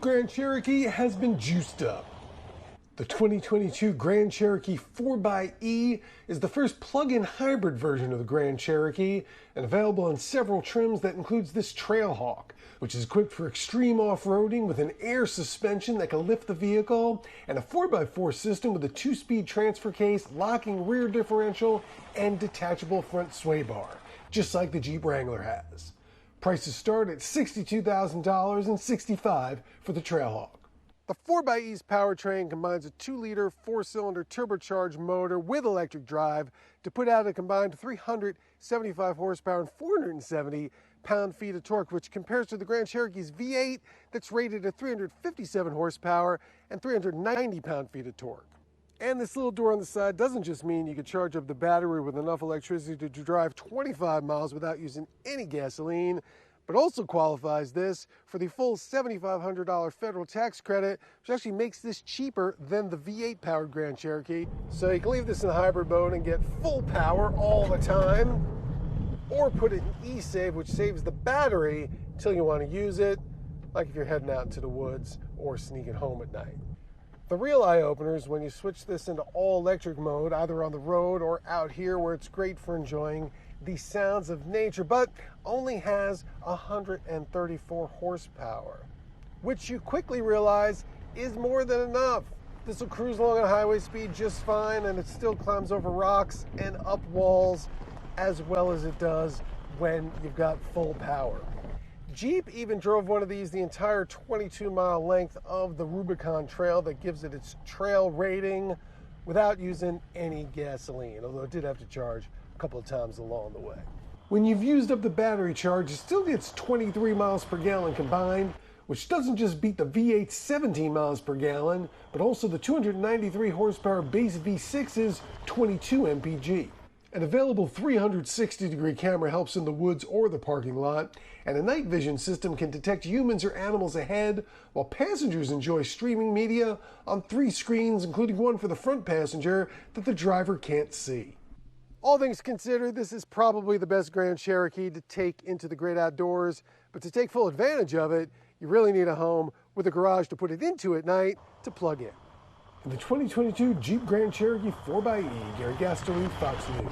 Jeep Grand Cherokee has been juiced up. The 2022 Grand Cherokee 4xE is the first plug-in hybrid version of the Grand Cherokee and available in several trims that includes this Trailhawk, which is equipped for extreme off-roading with an air suspension that can lift the vehicle and a 4x4 system with a 2-speed transfer case, locking rear differential, and detachable front sway bar, just like the Jeep Wrangler has. Prices start at $62,000 and $65,000 for the Trailhawk. The 4xE's powertrain combines a 2-liter 4-cylinder turbocharged motor with electric drive to put out a combined 375 horsepower and 470 pound-feet of torque, which compares to the Grand Cherokee's V8 that's rated at 357 horsepower and 390 pound-feet of torque. And this little door on the side doesn't just mean you can charge up the battery with enough electricity to drive 25 miles without using any gasoline, but also qualifies this for the full $7,500 federal tax credit, which actually makes this cheaper than the V8-powered Grand Cherokee. So you can leave this in hybrid mode and get full power all the time, or put it in e-save, which saves the battery until you want to use it, like if you're heading out into the woods or sneaking home at night. The real eye-opener is when you switch this into all-electric mode, either on the road or out here, where it's great for enjoying the sounds of nature, but only has 134 horsepower, which you quickly realize is more than enough. This will cruise along at highway speed just fine, and it still climbs over rocks and up walls as well as it does when you've got full power. Jeep even drove one of these the entire 22-mile length of the Rubicon Trail that gives it its trail rating without using any gasoline, although it did have to charge a couple of times along the way. When you've used up the battery charge, it still gets 23 miles per gallon combined, which doesn't just beat the V8's 17 miles per gallon, but also the 293 horsepower base V6's 22 mpg. An available 360-degree camera helps in the woods or the parking lot, and a night vision system can detect humans or animals ahead, while passengers enjoy streaming media on 3 screens, including one for the front passenger that the driver can't see. All things considered, this is probably the best Grand Cherokee to take into the great outdoors, but to take full advantage of it, you really need a home with a garage to put it into at night to plug in. In the 2022 Jeep Grand Cherokee 4xE, Gary Gaston, Fox News.